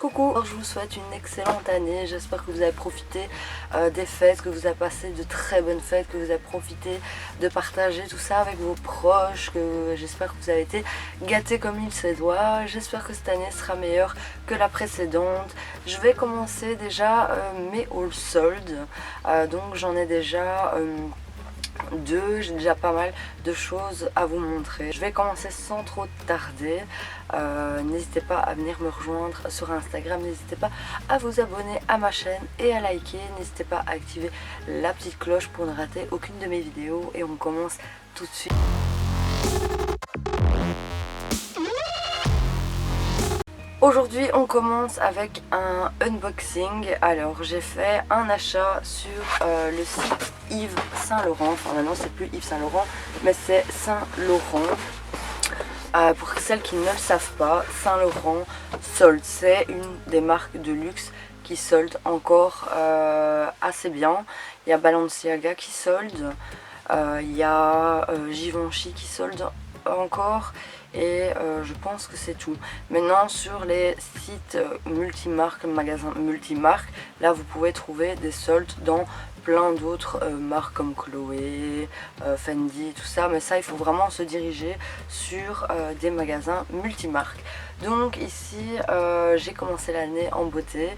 Coucou, je vous souhaite une excellente année, j'espère que vous avez profité des fêtes, que vous avez passé de très bonnes fêtes, que vous avez profité de partager tout ça avec vos proches, que j'espère que vous avez été gâtés comme il se doit. J'espère que cette année sera meilleure que la précédente. Je vais commencer déjà mes haul soldes, donc j'en ai déjà deux, j'ai déjà pas mal de choses à vous montrer. Je vais commencer sans trop tarder. N'hésitez pas à venir me rejoindre sur Instagram, n'hésitez pas à vous abonner à ma chaîne et à liker, n'hésitez pas à activer la petite cloche pour ne rater aucune de mes vidéos et on commence tout de suite. Aujourd'hui on commence avec un unboxing. Alors j'ai fait un achat sur le site Yves Saint Laurent. Enfin maintenant c'est plus Yves Saint Laurent mais c'est Saint Laurent. Pour celles qui ne le savent pas, Saint Laurent solde, c'est une des marques de luxe qui solde encore assez bien. Il y a Balenciaga qui solde, il y a Givenchy qui solde encore et je pense que c'est tout. Maintenant sur les sites multimarques, magasins multimarques, là vous pouvez trouver des soldes dans plein d'autres marques comme Chloé, Fendi, tout ça, mais ça il faut vraiment se diriger sur des magasins multimarques. Donc ici j'ai commencé l'année en beauté.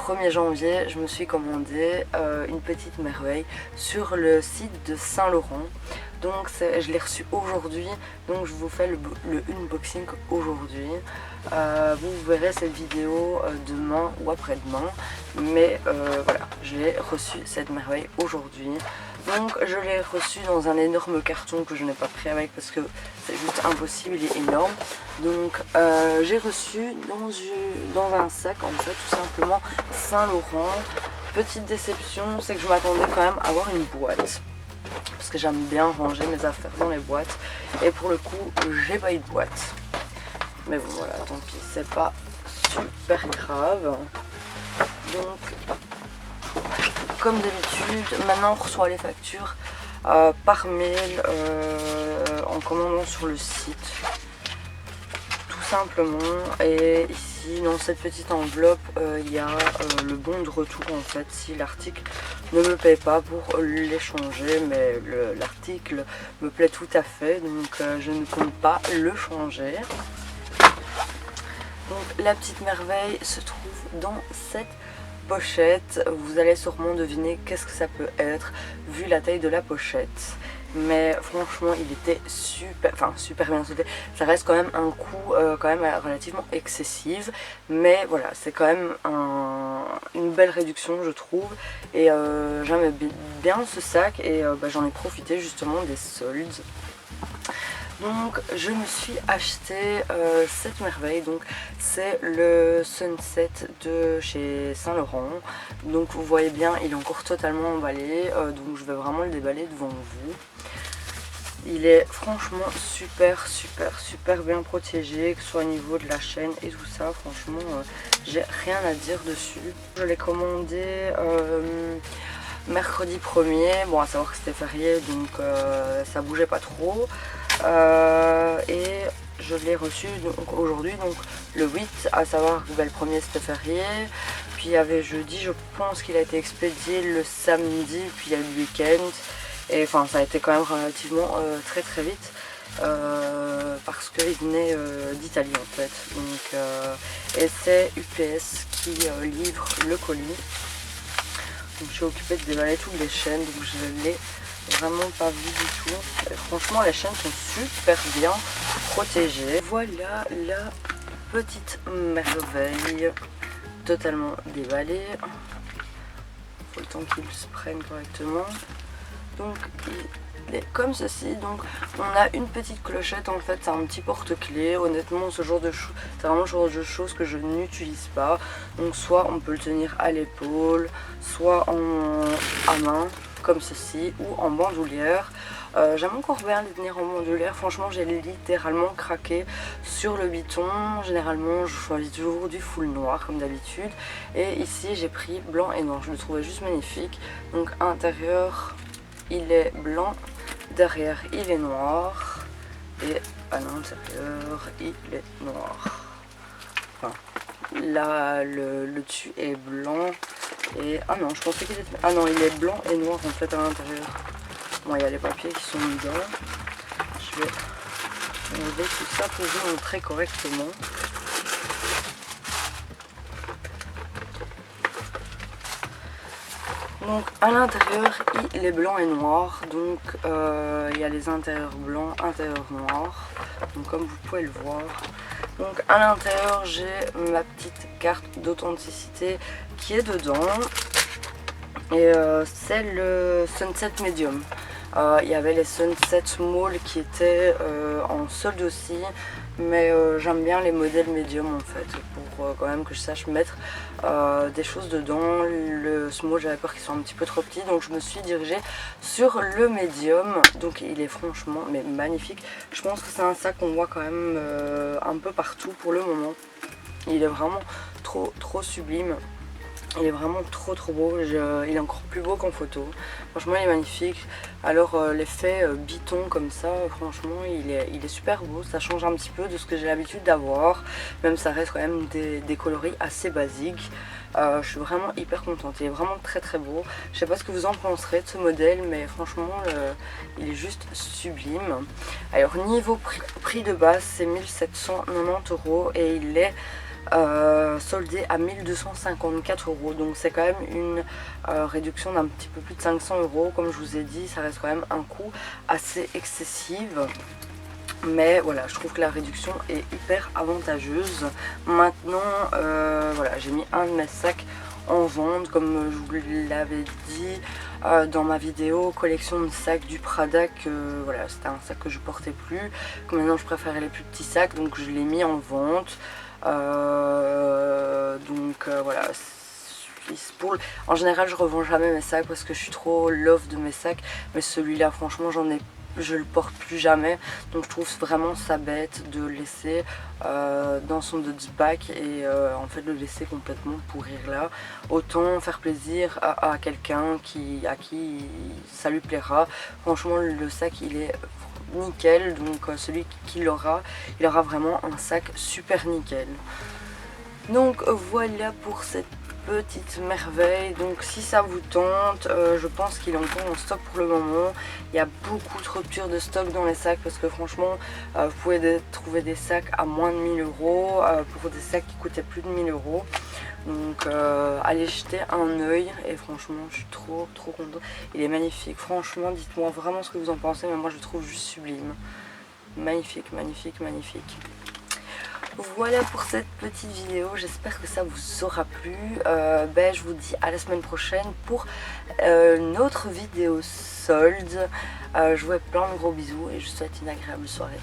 1er janvier, je me suis commandé une petite merveille sur le site de Saint Laurent. Donc je l'ai reçu aujourd'hui, donc je vous fais le unboxing aujourd'hui. Vous verrez cette vidéo demain ou après-demain, mais voilà, je l'ai reçu cette merveille aujourd'hui. Donc je l'ai reçu dans un énorme carton que je n'ai pas pris avec parce que c'est juste impossible, il est énorme. Donc j'ai reçu dans un sac en fait tout simplement Saint Laurent. Petite déception, c'est que je m'attendais quand même à avoir une boîte parce que j'aime bien ranger mes affaires dans les boîtes et pour le coup j'ai pas eu de boîte. Mais bon voilà, tant pis, c'est pas super grave. Donc comme d'habitude, maintenant on reçoit les factures par mail en commandant sur le site, tout simplement. Et ici dans cette petite enveloppe il y a le bon de retour en fait si l'article ne me plaît pas pour l'échanger, mais l'article me plaît tout à fait, donc je ne compte pas le changer. Donc la petite merveille se trouve dans cette pochette. Vous allez sûrement deviner qu'est-ce que ça peut être vu la taille de la pochette, mais franchement il était super bien soldé. Ça reste quand même un coût quand même relativement excessif, mais voilà, c'est quand même une belle réduction je trouve, et j'aime bien ce sac et j'en ai profité justement des soldes. Donc je me suis acheté cette merveille, donc c'est le Sunset de chez Saint Laurent. Donc vous voyez bien, il est encore totalement emballé, donc je vais vraiment le déballer devant vous. Il est franchement super bien protégé, que ce soit au niveau de la chaîne et tout ça. Franchement j'ai rien à dire dessus. Je l'ai commandé mercredi 1er, bon à savoir que c'était férié donc ça bougeait pas trop. Et je l'ai reçu donc aujourd'hui, donc le 8, à savoir que le 1er c'était férié, puis il y avait jeudi, je pense qu'il a été expédié le samedi, puis il y a eu le week-end, et enfin ça a été quand même relativement très vite, parce qu'il venait d'Italie en fait, donc, et c'est UPS qui livre le colis. Donc je suis occupée de déballer toutes les chaînes, donc je l'ai vraiment pas vu du tout. Et franchement les chaînes sont super bien protégées. Voilà la petite merveille totalement déballée. Faut le temps qu'ils se prennent correctement. Donc il est comme ceci. Donc on a une petite clochette en fait, c'est un petit porte-clés. Honnêtement ce genre de choses, c'est vraiment le genre de choses que je n'utilise pas. Donc soit on peut le tenir à l'épaule, soit à main comme ceci, ou en bandoulière. J'aime encore bien les tenir en bandoulière. Franchement j'ai littéralement craqué sur le biton. Généralement je choisis toujours du full noir comme d'habitude, et ici j'ai pris blanc et noir. Je le trouvais juste magnifique. Donc à l'intérieur il est blanc, derrière il est noir, et à l'intérieur il est noir. Enfin Là, le dessus est blanc. Et ah non, je pensais qu'il était... Ah non, il est blanc et noir en fait à l'intérieur. Bon, il y a les papiers qui sont dedans. Je vais enlever tout ça pour vous montrer correctement. Donc à l'intérieur il est blanc et noir, donc il y a les intérieurs blancs, intérieurs noirs, donc comme vous pouvez le voir. Donc à l'intérieur j'ai ma petite carte d'authenticité qui est dedans et c'est le Sunset Medium. Il y avait les Sunset Mall qui étaient en solde aussi, mais j'aime bien les modèles médium en fait, pour quand même que je sache mettre des choses dedans. Le small, j'avais peur qu'il soit un petit peu trop petit, donc je me suis dirigée sur le médium. Donc il est franchement mais magnifique. Je pense que c'est un sac qu'on voit quand même un peu partout pour le moment. Il est vraiment trop sublime. Il est vraiment trop beau, il est encore plus beau qu'en photo. Franchement il est magnifique. Alors l'effet biton comme ça, franchement il est super beau. Ça change un petit peu de ce que j'ai l'habitude d'avoir. Même ça reste quand même des coloris assez basiques. Je suis vraiment hyper contente, il est vraiment très beau. Je sais pas ce que vous en penserez de ce modèle, mais franchement il est juste sublime. Alors niveau prix de base c'est 1790 € et il est soldé à 1254 €, donc c'est quand même une réduction d'un petit peu plus de 500 €. Comme je vous ai dit, ça reste quand même un coût assez excessif, mais voilà, je trouve que la réduction est hyper avantageuse. Maintenant voilà, j'ai mis un de mes sacs en vente, comme je vous l'avais dit dans ma vidéo collection de sacs du Prada, que voilà, c'était un sac que je portais plus, que maintenant je préférais les plus petits sacs, donc je l'ai mis en vente. Voilà, en général je revends jamais mes sacs parce que je suis trop love de mes sacs, mais celui-là franchement je le porte plus jamais, donc je trouve vraiment ça bête de le laisser dans son dodge bag et en fait le laisser complètement pourrir là. Autant faire plaisir à quelqu'un à qui ça lui plaira. Franchement le sac il est nickel, donc celui qui l'aura, il aura vraiment un sac super nickel. Donc voilà pour cette petite merveille. Donc si ça vous tente, je pense qu'il est encore en stock pour le moment. Il y a beaucoup de ruptures de stock dans les sacs parce que franchement vous pouvez trouver des sacs à moins de 1000 € pour des sacs qui coûtaient plus de 1000 €. Donc allez jeter un œil et franchement je suis trop contente. Il est magnifique, franchement dites-moi vraiment ce que vous en pensez, mais moi je le trouve juste sublime. Magnifique. Voilà pour cette petite vidéo, j'espère que ça vous aura plu. Je vous dis à la semaine prochaine pour une autre vidéo solde. Je vous fais plein de gros bisous et je vous souhaite une agréable soirée.